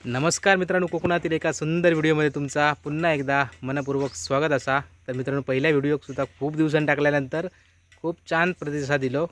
नमस्कार मित्रांनो, कोकणातील एका सुंदर व्हिडिओमध्ये तुमचा पुन्हा एकदा मनपूर्वक स्वागत असा। तर मित्रांनो, पहिल्या व्हिडिओसुद्धा खूप दिवसांनी टाकल्यानंतर खूप छान प्रतिसाद दिलो,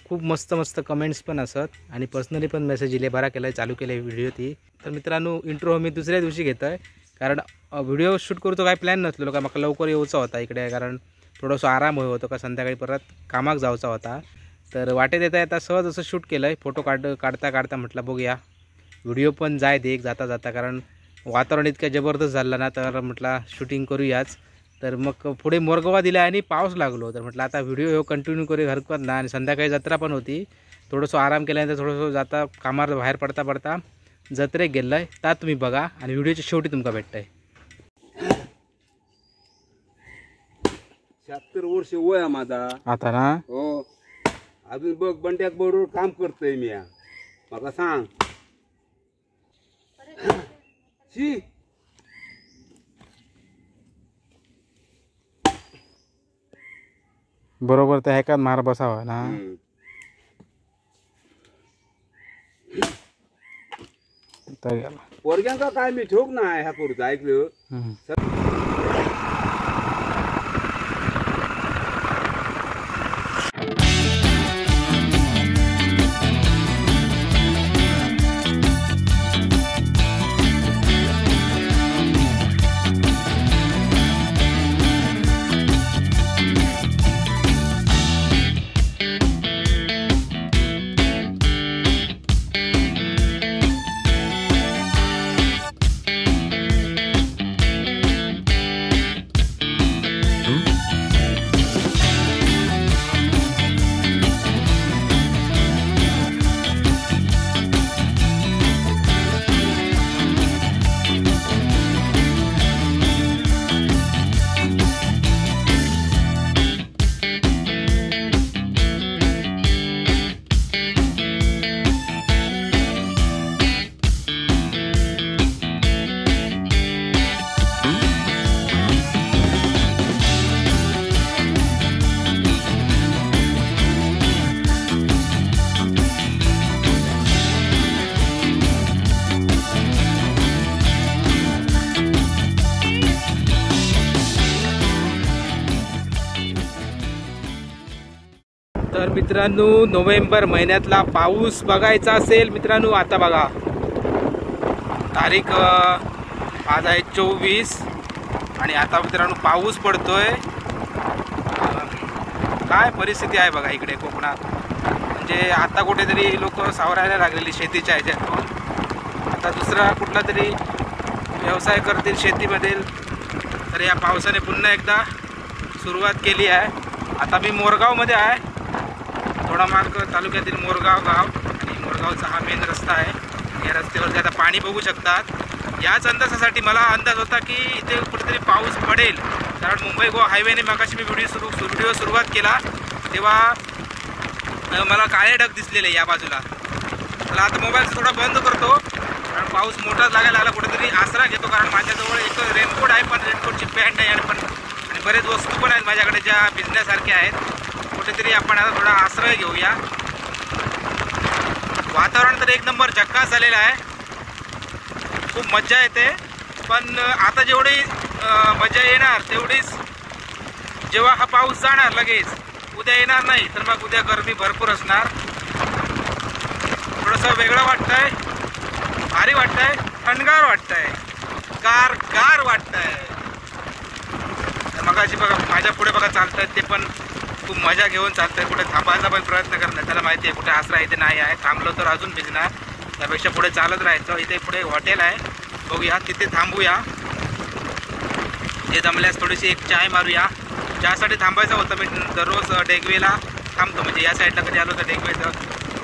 खूप मस्त कमेंट्स पण असत आणि पर्सनली पण मेसेज दिले, बरा केलं चालू केले व्हिडिओ ती। तर मित्रांनो, इंट्रो मी दुसऱ्या दिवशी घेतो आहे, कारण व्हिडिओ शूट करतो काय प्लॅन नसलेलो, का मला लवकर यायचा होता इकडे, कारण थोडंसं आराम होतो का संध्याकाळी परत कामाक जायचा होता। तर वाटेत येता सहज असं शूट केलं आहे, फोटो काढता म्हटलं बघूया व्हिडिओ पण जाय दे जाता जाता, कारण वातावरण इतकं जबरदस्त झालं ना, तर म्हटलं शूटिंग करूयाच। तर मग पुढे मोरगावा दिला आणि पाऊस लागलो, तर म्हटलं आता व्हिडिओ कंटिन्यू करू हरकत ना। आणि संध्याकाळी जत्रा पण होती, थोडंसं आराम केल्यानंतर थोडंसं जाता कामावर बाहेर पडता जत्रेक गेलं आहे। ता तुम्ही बघा आणि व्हिडिओच्या शेवटी तुमका भेटतंय। 76 वर्ष वय माझा आता ना, हो अजून बघ बंड्याक बरोबर काम करतोय मी। मला सांग शी बरोबर त्या एकात मार बसावा ना। पोरग्यांका काय मी ठोक नाही ह्या करूच ऐकलं। तर मित्रांनो, नोव्हेंबर महिन्यातला पाऊस बघायचा असेल मित्रांनो, आता बघा तारीख आज आहे 24 आणि आता मित्रांनो पाऊस पडतोय। काय परिस्थिती आहे बघा इकडे कोकणात, म्हणजे आता कुठेतरी लोक सावरायला लागलेली शेतीच्या ह्याच्यातून, आता दुसरा कुठला तरी व्यवसाय करतील शेतीमधील। तर या पावसाने पुन्हा एकदा सुरुवात केली आहे। आता मी मोरगावमध्ये आहे, थोडा मार्ग तालुक्यातील मोरगाव गाव, आणि मोरगावचा हा मेन रस्ता आहे। या रस्त्यावरती आता पाणी बघू शकतात। याच अंदाजासाठी मला अंदाज होता की इथे कुठेतरी पाऊस पडेल, कारण मुंबई गोवा हायवेने मगाशी मी व्हिडिओ सुरुवात केला तेव्हा मला काळे ढग दिसलेले या बाजूला। मला आता मोबाईल थोडा बंद करतो, कारण पाऊस मोठाच लागायला लागला। कुठेतरी आसरा घेतो, कारण माझ्याजवळ एक रेनकोट आहे, पण रेनकोटची पॅन्ट आहे आणि बरेच वस्तू पण आहेत माझ्याकडे ज्या भिजण्यासारख्या आहेत। कुठेतरी आपण आता थोडा आश्रय घेऊया। वातावरण तर एक नंबर झक्कास झालेला आहे, खूप मज्जा येते। पण आता जेवढी मजा येणार तेवढीच जेव्हा हा पाऊस जाणार लगेच, उद्या येणार नाही, तर मग उद्या गरमी भरपूर असणार। थोडंसं वेगळं वाटतंय, भारी वाटतंय, थंडगार वाटतंय, गार वाटतंय। मगाशी बघा माझ्या पुढे बघा चालतात, ते पण खूप मजा घेऊन चालतंय। कुठे थांबायचा पण प्रयत्न करणार, त्याला माहिती आहे कुठे आसरा इथे नाही आहे, थांबलो तर अजून भिजणार, त्यापेक्षा पुढे चालत राहायचं। इथे पुढे हॉटेल आहे, बघूया तिथे थांबूया, ते जमल्यास थोडीशी एक चाय मारूया। चहासाठी थांबायचं होतं, मी दररोज डेगवेला थांबतो, म्हणजे या साईडला कधी आलो तर डेगवेचं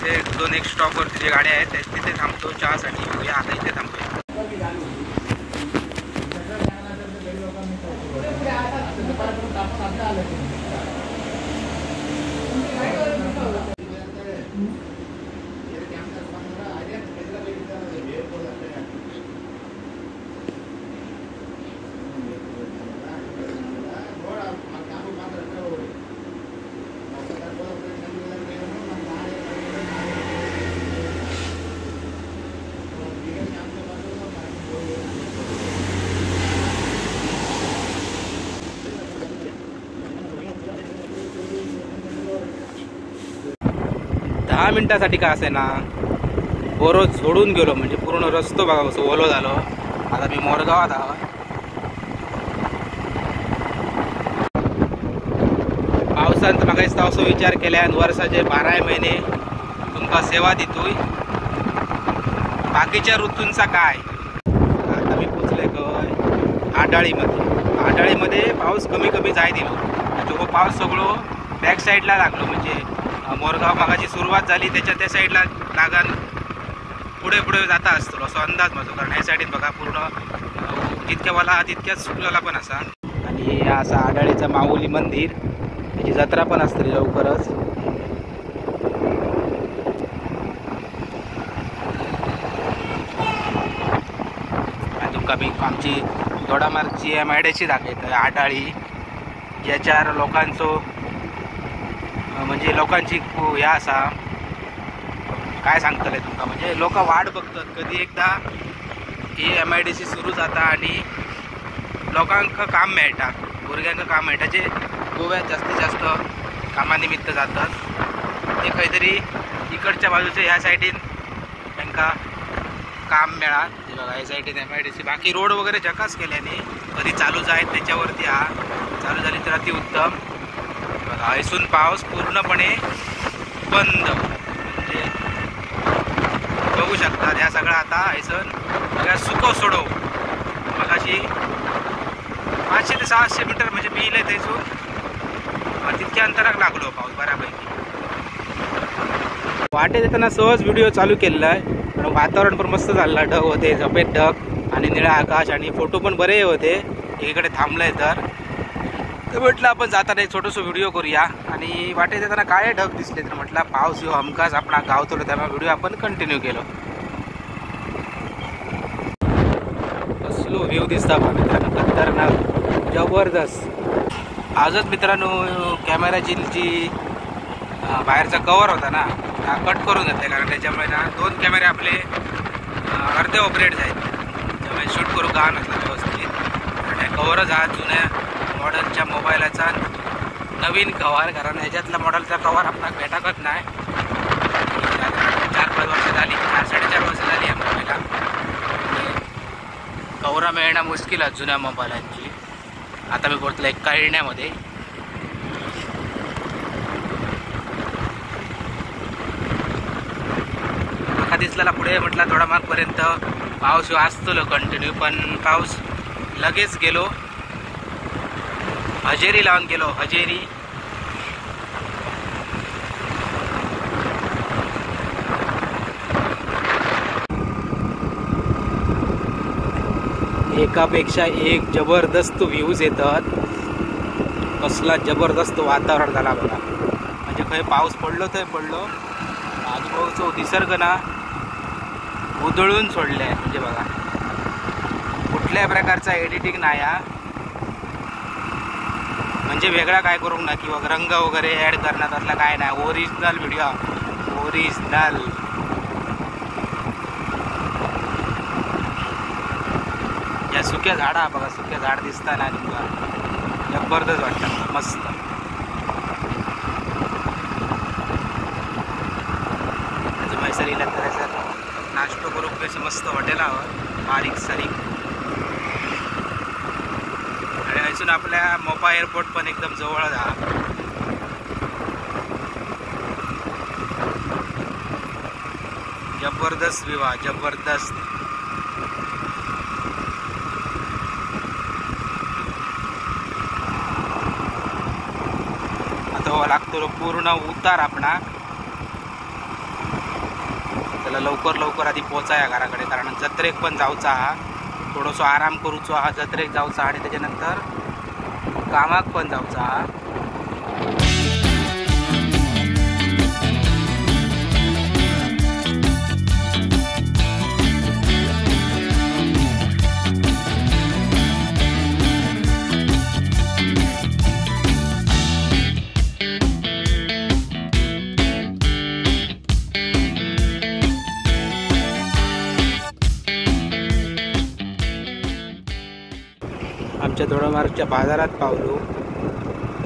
ते 2-1 स्टॉपवरती जे गाड्या आहेत तिथे थांबतो चहासाठी। बघूया आता इथे थांबूया। 10 मिनिटासाठी का असे ना बोरो झोडून गेलो, म्हणजे पूर्ण रस्तो बघा कसं ओलो झालो. आता मी मोरगावात आहो. पावसांत म्हाका असो विचार केल्यान वर्साचे 12 महिने तुमका सेवा दितोय, बाकीच्या ऋतूंचा काय. आता मी पोचले खंय आडाळीमध्ये पाऊस कमी कमी जाय दिलो. जो पाऊस सगळो बॅक साईडला लागलो, म्हणजे मोरगाव मागाची सुरुवात झाली त्याच्या त्या साईडला लागान पुढे पुढे जाता असतो असो अंदाज माझो. कारण ह्या साईडीन बघा पूर्ण जितक्या वाला तितक्याच सुकलेला पण असा. आणि हे असा आडाळीचं माऊली मंदिर, त्याची जत्रा पण असतली लवकरच. आणि तुमका मी आमची दोडामार्गची MIDC दाखयत आडाळी, ज्याच्यावर लोकांचो म्हणजे लोकांची ह्या असा काय सांगतले तुमका, म्हणजे लोक वाट बघतात कधी एकदा ही MIDC सुरू जाता आणि लोकांक काम मेळटा, भुरग्यांक काम मेळटा जे गोव्यात जास्तीत जास्त कामानिमित्त जातात. ते खंयतरी इकडच्या बाजूचे ह्या साईडीन तांकां काम मेळात. ते बघा ह्या साईडीन MIDC. बाकी रोड वगैरे जकास केल्याने कधी चालू जायत त्याच्यावरती हा चालू झाली तर अतिउत्तम. बघा हयसून पाऊस पूर्णपणे बंद, म्हणजे बघू शकता ह्या सगळं आता हयसून सगळ्या सुको सोडो. मगाशी 500 ते 600 मीटर म्हणजे मी इले थंयसून तितक्या अंतराक लागलो पाऊस बऱ्यापैकी. वाटेत येताना सहज व्हिडिओ चालू केलेला आहे, कारण वातावरण पण मस्त झालं. ढग होते, सफेद ढग आणि निळा आकाश, आणि फोटो पण बरे होते. एकीकडे थांबलंय तर म्हटलं आपण जाताना एक छोटंसं व्हिडिओ करूया. आणि वाटेत येताना काय ढग दिसले तर म्हटलं पाऊस येऊ हमखास आपला गावतलो, त्यामुळे व्हिडिओ आपण कंटिन्यू केलो. कसलो व्ह्यू दिसता बा मित्रांनो, खतरनाक जबरदस्त. आजच मित्रांनो कॅमेराची जी बाहेरचा कवर होता ना हा कट करून घेतला, कारण त्याच्यामुळे ना 2 कॅमेरे आपले अर्धे ऑपरेट जायत, त्यामुळे शूट करू का नसला व्यवस्थित. आणि कवरच हा जुन्या मॉडेलच्या मोबाईलाचा नवीन कवर, कारण ह्याच्यातला मॉडेलचा कवर आपल्याला भेटतच नाही. 4-5 वर्ष झाली, 4-4.5 वर्ष झाली या मोबाईलला. कवरा मिळणं मुश्किल आहे जुन्या मोबाईलांची. आता मी बोलतो एक काढण्यामध्ये दिसलेला पुढे म्हटलं थोडा मागपर्यंत पाऊस असतो कंटिन्यू, पण पाऊस लगेच गेलो. हजेरी लावून गेलो, हजेरी. एकापेक्षा एक जबरदस्त व्ह्यूज येतात. कसला जबरदस्त वातावरण झाला बघा, म्हणजे खंय पाऊस पडलो थंय पडलो. आजूबाजूचो निसर्ग ना उधळून सोडले, म्हणजे बघा कुठल्या प्रकारचा एडिटिंग नाही हा, म्हणजे वेगळा काय करू ना किंवा रंग वगैरे ॲड करण्यात असला काय नाही. Original video, original. या सुक्या झाडा बघा, सुक्या झाड दिसताना तुमका जबरदस्त वाटतं, मस्त. मैसरीला तर नाश्तो करू कसं मस्त हॉटेलावर बारीक सारीक. आणि अजून आपल्या मोपा एअरपोर्ट पण एकदम जवळ आहे. जबरदस्त विवाह, जबरदस्त. आता लागतो पूर्ण उतार आपणा. त्याला लवकर आधी पोचाया घराकडे, कारण जत्रेक पण जाऊचा हा, थोडंसं आराम करूचो हा, जत्रेक जाऊचा आणि त्याच्यानंतर कामाक पण जाऊचा हा. आमच्या दोडामार्गच्या बाजारात पावलो.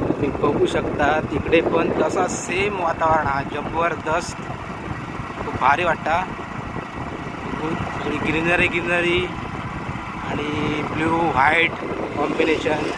तुम्ही बघू शकता तिकडे पण तसा सेम वातावरण हा, जबरदस्त. भारी वाटता. सगळी ग्रीनरी आणि ब्ल्यू व्हाईट कॉम्बिनेशन.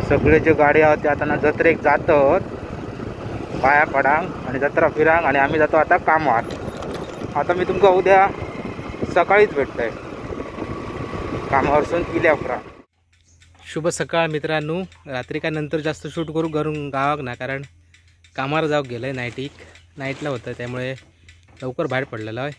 सगळे जे गाडी आहोत ते आता जत्रेक जात पाया पडांग आणि जत्रा फिरांग आणि आम्ही जातो आता कामात. आता मी तुमका उद्या सकाळीच भेटतोय कामावरसून इल्यापुरा. शुभ सकाळ मित्रांनो. रात्री काय नंतर जास्त शूट करू घरून गावाक ना, कारण कामावर जाऊ गेलं आहे. नाईटला होतं त्यामुळे लवकर बाहेर पडलेलं आहे.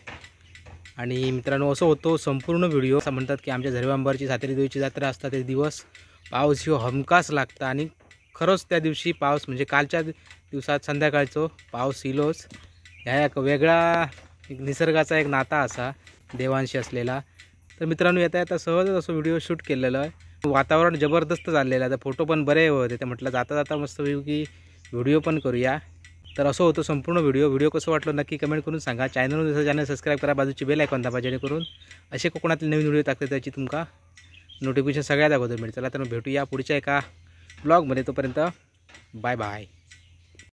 आणि मित्रांनो असं होतो संपूर्ण व्हिडिओ असं म्हणतात की आमच्या झरवांबरची सातेरी देवीची जत्रा असतात ते दिवस पाऊस ह्यो हमखास लागता. आणि खरंच त्या दिवशी पाऊस म्हणजे कालच्या दिवसात संध्याकाळचो पाऊस इलोच. ह्या एक वेगळा एक निसर्गाचा एक नाता असा देवांशी असलेला. तर मित्रांनो येता सहजच असं व्हिडिओ शूट केलेलं आहे. वातावरण जबरदस्त चाललेलं आहे. तर फोटो पण बरे होते. ते म्हटलं जाता मस्त की व्हिडिओ पण करूया. तर असं होतं संपूर्ण व्हिडिओ कसं वाटलं नक्की कमेंट करून सांगा. चॅनल सबस्क्राईब करा, बाजूची बेल आयकॉन दाबा जेणेकरून असे कोकणातले नवीन व्हिडिओ टाकते त्याची तुमका नोटिफिकेशन सगळ्यात अगोदर मिळेल. चला तर भेटूया पुढच्या एका ब्लॉगमध्ये. तोपर्यंत बाय बाय.